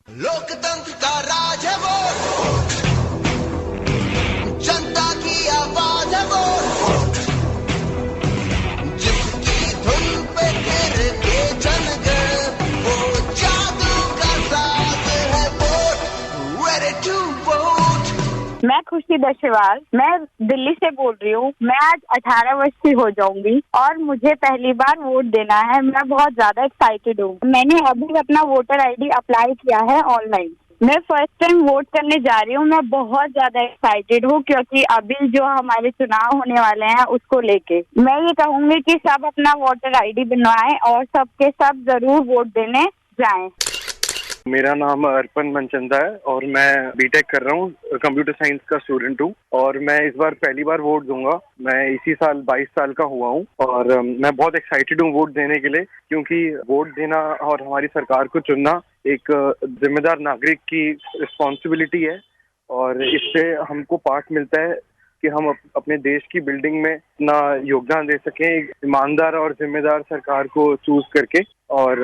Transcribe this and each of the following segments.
लोकतंत्र का राज है वोट, जनता की आवाज है वोट, जिसकी धुन पे गिर के जनगण, वो जादू का साज है वोट, ready to vote। मैं खुशी दशवाल, मैं दिल्ली से बोल रही हूँ। मैं आज 18 वर्ष की हो जाऊंगी और मुझे पहली बार वोट देना है। मैं बहुत ज्यादा एक्साइटेड हूँ। मैंने अभी अपना वोटर आईडी अप्लाई किया है ऑनलाइन। मैं फर्स्ट टाइम वोट करने जा रही हूँ। मैं बहुत ज्यादा एक्साइटेड हूँ क्योंकि अभी जो हमारे चुनाव होने वाले हैं उसको लेके मैं ये कहूँगी कि सब अपना वोटर आईडी बनवाएं और सबके सब जरूर वोट देने जाएं। मेरा नाम अर्पण मनचंदा है और मैं बीटेक कर रहा हूँ, कंप्यूटर साइंस का स्टूडेंट हूँ और मैं इस बार पहली बार वोट दूंगा। मैं इसी साल 22 साल का हुआ हूँ और मैं बहुत एक्साइटेड हूँ वोट देने के लिए, क्योंकि वोट देना और हमारी सरकार को चुनना एक जिम्मेदार नागरिक की रिस्पॉन्सिबिलिटी है और इससे हमको पार्ट मिलता है कि हम अपने देश की बिल्डिंग में अपना योगदान दे सकें, एक ईमानदार और जिम्मेदार सरकार को चूज करके। और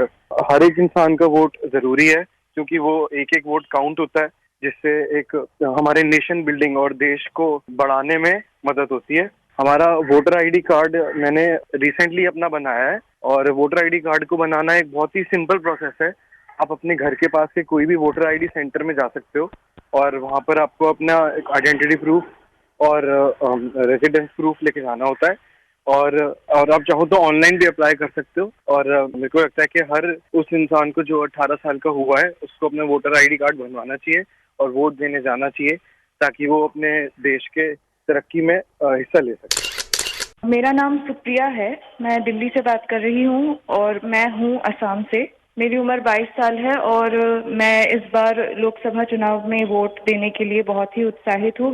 हर एक इंसान का वोट जरूरी है क्योंकि वो एक एक वोट काउंट होता है, जिससे एक हमारे नेशन बिल्डिंग और देश को बढ़ाने में मदद होती है। हमारा वोटर आईडी कार्ड मैंने रिसेंटली अपना बनाया है और वोटर आईडी कार्ड को बनाना एक बहुत ही सिंपल प्रोसेस है। आप अपने घर के पास के कोई भी वोटर आईडी सेंटर में जा सकते हो और वहाँ पर आपको अपना एक आइडेंटिटी प्रूफ और रेजिडेंस प्रूफ लेके जाना होता है और आप चाहो तो ऑनलाइन भी अप्लाई कर सकते हो। और मेरे को लगता है कि हर उस इंसान को जो 18 साल का हुआ है उसको अपना वोटर आईडी कार्ड बनवाना चाहिए और वोट देने जाना चाहिए ताकि वो अपने देश के तरक्की में हिस्सा ले सके। मेरा नाम सुप्रिया है, मैं दिल्ली से बात कर रही हूँ और मैं हूँ असम से। मेरी उम्र 22 साल है और मैं इस बार लोकसभा चुनाव में वोट देने के लिए बहुत ही उत्साहित हूँ।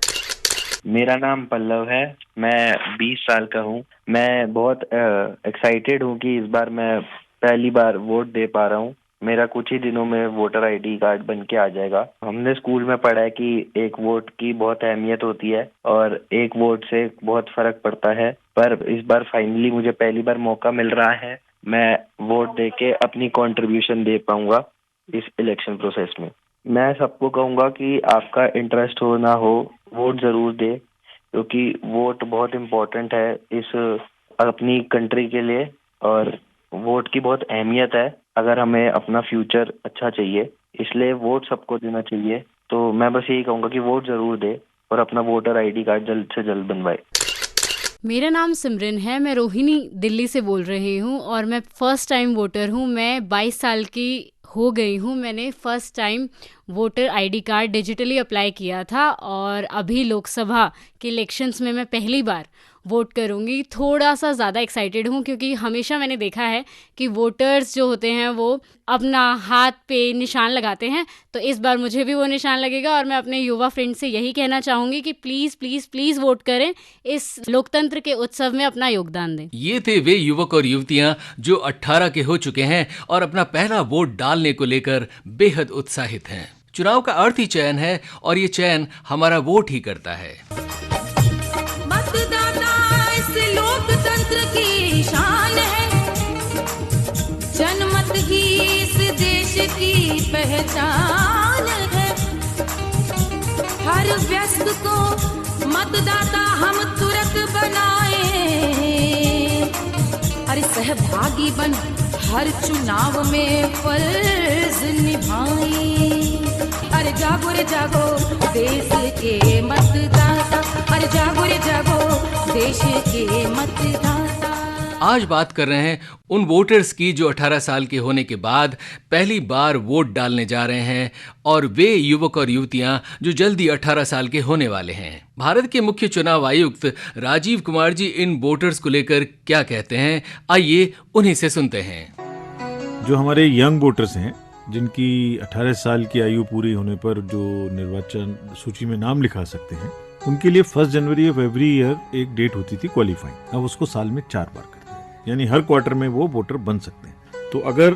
मेरा नाम पल्लव है, मैं 20 साल का हूँ। मैं बहुत एक्साइटेड हूँ कि इस बार मैं पहली बार वोट दे पा रहा हूँ। मेरा कुछ ही दिनों में वोटर आईडी कार्ड बन के आ जाएगा। हमने स्कूल में पढ़ा है कि एक वोट की बहुत अहमियत होती है और एक वोट से बहुत फर्क पड़ता है, पर इस बार फाइनली मुझे पहली बार मौका मिल रहा है। मैं वोट दे के अपनी कंट्रीब्यूशन दे पाऊंगा इस इलेक्शन प्रोसेस में। मैं सबको कहूँगा कि आपका इंटरेस्ट हो ना हो, वोट जरूर दे, क्योंकि वोट बहुत इम्पोर्टेंट है इस अपनी कंट्री के लिए और वोट की बहुत अहमियत है अगर हमें अपना फ्यूचर अच्छा चाहिए, इसलिए वोट सबको देना चाहिए। तो मैं बस यही कहूँगा कि वोट जरूर दे और अपना वोटर आईडी कार्ड जल्द से जल्द बनवाए। मेरा नाम सिमरन है, मैं रोहिणी दिल्ली से बोल रही हूँ और मैं फ़र्स्ट टाइम वोटर हूँ। मैं 22 साल की हो गई हूँ। मैंने first time voter ID card digitally apply किया था और अभी लोकसभा के इलेक्शंस में मैं पहली बार वोट करूँगी। थोड़ा सा ज़्यादा एक्साइटेड हूँ क्योंकि हमेशा मैंने देखा है कि वोटर्स जो होते हैं वो अपना हाथ पे निशान लगाते हैं, तो इस बार मुझे भी वो निशान लगेगा और मैं अपने युवा फ्रेंड से यही कहना चाहूँगी कि प्लीज़ प्लीज़ प्लीज़ वोट करें, इस लोकतंत्र के उत्सव में अपना योगदान दें। ये थे वे युवक और युवतियां जो 18 के हो चुके हैं और अपना पहला वोट डालने को लेकर बेहद उत्साहित हैं। चुनाव का अर्थ ही चयन है और ये चयन हमारा वोट ही करता है। मतदाता इस लोकतंत्र की शान है, जनमत ही इस देश की पहचान है। हर व्यस्त को मतदाता हम तुरंत बनाए, अरे सहभागी बन हर चुनाव में फर्ज निभाए। अरे जागो रे जागो देश के मतदाता, अरे जागो रे जागो देश के मतदाता। आज बात कर रहे हैं उन वोटर्स की जो 18 साल के होने के बाद पहली बार वोट डालने जा रहे हैं और वे युवक और युवतियां जो जल्दी 18 साल के होने वाले हैं। भारत के मुख्य चुनाव आयुक्त राजीव कुमार जी इन वोटर्स को लेकर क्या कहते हैं, आइए उन्हीं से सुनते हैं। जो हमारे यंग वोटर्स हैं, जिनकी 18 साल की आयु पूरी होने पर जो निर्वाचन सूची में नाम लिखा सकते हैं, उनके लिए 1 जनवरी ऑफ एवरी ईयर एक डेट होती थी क्वालिफाइंग। अब उसको साल में 4 बार करते हैं, यानी हर क्वार्टर में वो वोटर बन सकते हैं। तो अगर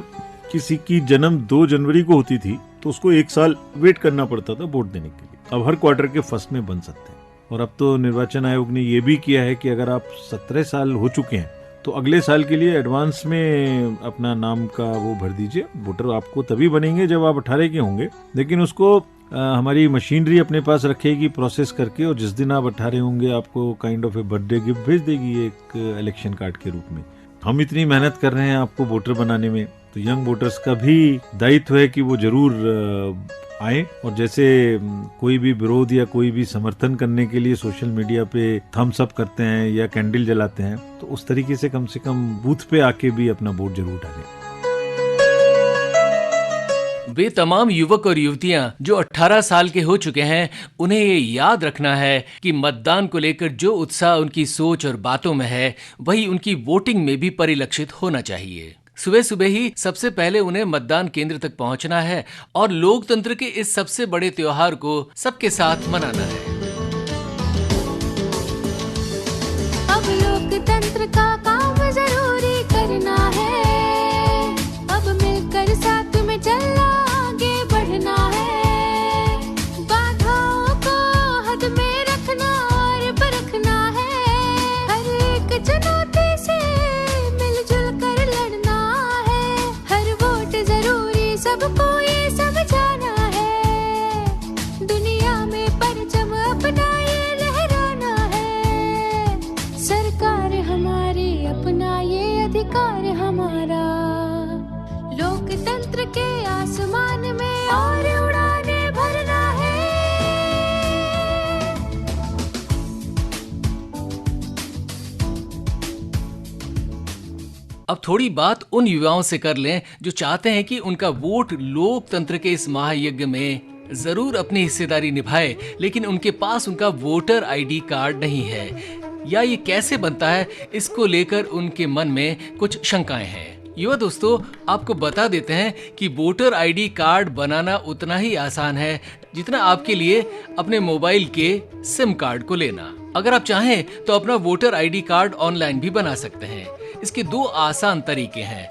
किसी की जन्म 2 जनवरी को होती थी तो उसको 1 साल वेट करना पड़ता था वोट देने के लिए। अब हर क्वार्टर के फर्स्ट में बन सकते हैं। और अब तो निर्वाचन आयोग ने ये भी किया है कि अगर आप 17 साल हो चुके हैं तो अगले साल के लिए एडवांस में अपना नाम का वो भर दीजिए। वोटर आपको तभी बनेंगे जब आप 18 के होंगे, लेकिन उसको हमारी मशीनरी अपने पास रखेगी प्रोसेस करके, और जिस दिन आप 18 होंगे आपको kind of A birthday gift भेज देगी एक इलेक्शन कार्ड के रूप में। हम इतनी मेहनत कर रहे हैं आपको वोटर बनाने में, तो यंग वोटर्स का भी दायित्व है कि वो जरूर आए, और जैसे कोई भी विरोध या कोई भी समर्थन करने के लिए सोशल मीडिया पे थम्स अप करते हैं या कैंडल जलाते हैं, तो उस तरीके से कम बूथ पे आके भी अपना वोट जरूर डालें। वे तमाम युवक और युवतियां जो 18 साल के हो चुके हैं, उन्हें ये याद रखना है कि मतदान को लेकर जो उत्साह उनकी सोच और बातों में है, वही उनकी वोटिंग में भी परिलक्षित होना चाहिए। सुबह सुबह ही सबसे पहले उन्हें मतदान केंद्र तक पहुंचना है और लोकतंत्र के इस सबसे बड़े त्योहार को सबके साथ मनाना है। अब लोकतंत्र का काम जरूरी करना है, अब मिलकर साथ में चलना, आगे बढ़ना है, बाधाओं को हद में रखना और परखना है, हर एक चुनौती से मिलजुल कर लड़ना है, हर वोट जरूरी सबको ये समझाना है, दुनिया में परचम अपना ये लहराना है, सरकार हमारी अपना ये अधिकार हमारा, लोकतंत्र के आसमान में और उड़ाने भरना है। अब थोड़ी बात उन युवाओं से कर लें जो चाहते हैं कि उनका वोट लोकतंत्र के इस महायज्ञ में जरूर अपनी हिस्सेदारी निभाए, लेकिन उनके पास उनका वोटर आईडी कार्ड नहीं है, या ये कैसे बनता है, इसको लेकर उनके मन में कुछ शंकाएं हैं। युवा दोस्तों, आपको बता देते हैं कि वोटर आईडी कार्ड बनाना उतना ही आसान है जितना आपके लिए अपने मोबाइल के सिम कार्ड को लेना। अगर आप चाहें तो अपना वोटर आईडी कार्ड ऑनलाइन भी बना सकते हैं। इसके दो आसान तरीके हैं।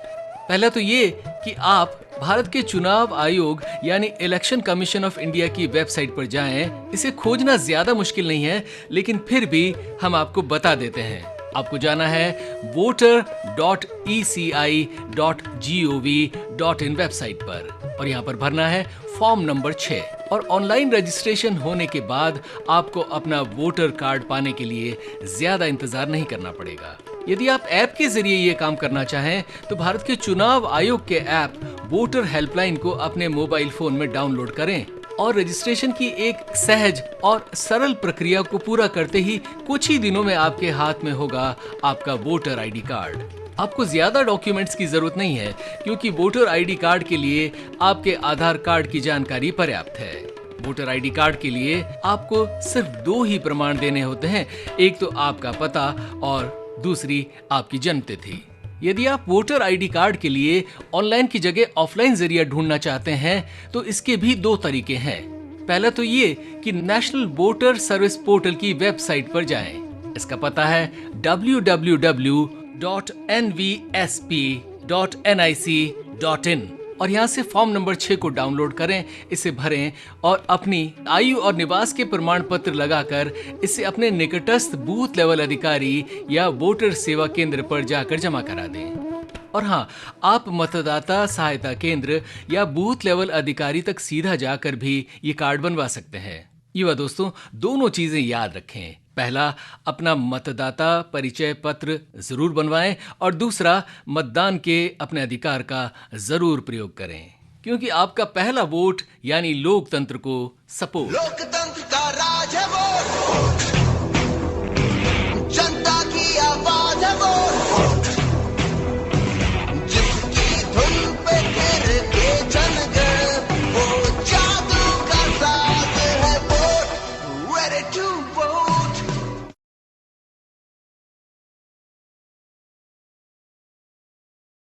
पहला तो ये कि आप भारत के चुनाव आयोग यानी इलेक्शन कमीशन ऑफ इंडिया की वेबसाइट पर जाएं। इसे खोजना ज्यादा मुश्किल नहीं है, लेकिन फिर भी हम आपको बता देते हैं। आपको जाना है voter.eci.gov.in वेबसाइट पर, और यहाँ पर भरना है फॉर्म नंबर 6, और ऑनलाइन रजिस्ट्रेशन होने के बाद आपको अपना वोटर कार्ड पाने के लिए ज्यादा इंतजार नहीं करना पड़ेगा। यदि आप ऐप के जरिए ये काम करना चाहें तो भारत के चुनाव आयोग के ऐप वोटर हेल्पलाइन को अपने मोबाइल फोन में डाउनलोड करें, और रजिस्ट्रेशन की एक सहज और सरल प्रक्रिया को पूरा करते ही कुछ ही दिनों में आपके हाथ में होगा आपका वोटर आईडी कार्ड। आपको ज्यादा डॉक्यूमेंट्स की जरूरत नहीं है, क्योंकि वोटर आईडी कार्ड के लिए आपके आधार कार्ड की जानकारी पर्याप्त है। वोटर आईडी कार्ड के लिए आपको सिर्फ 2 ही प्रमाण देने होते हैं, एक तो आपका पता और दूसरी आपकी जन्मतिथि। यदि आप वोटर आईडी कार्ड के लिए ऑनलाइन की जगह ऑफलाइन जरिया ढूंढना चाहते हैं तो इसके भी 2 तरीके हैं। पहला तो ये कि नेशनल वोटर सर्विस पोर्टल की वेबसाइट पर जाएं। इसका पता है www.nvsp.nic.in, और यहाँ से फॉर्म नंबर 6 को डाउनलोड करें, इसे भरें और अपनी आयु और निवास के प्रमाण पत्र लगाकर इसे अपने निकटस्थ बूथ लेवल अधिकारी या वोटर सेवा केंद्र पर जाकर जमा करा दें। और हाँ, आप मतदाता सहायता केंद्र या बूथ लेवल अधिकारी तक सीधा जाकर भी ये कार्ड बनवा सकते हैं। युवा दोस्तों, दोनों चीजें याद रखें। पहला, अपना मतदाता परिचय पत्र जरूर बनवाएं, और दूसरा, मतदान के अपने अधिकार का जरूर प्रयोग करें, क्योंकि आपका पहला वोट यानी लोकतंत्र को सपोर्ट। लोकतंत्र का राज है वोट।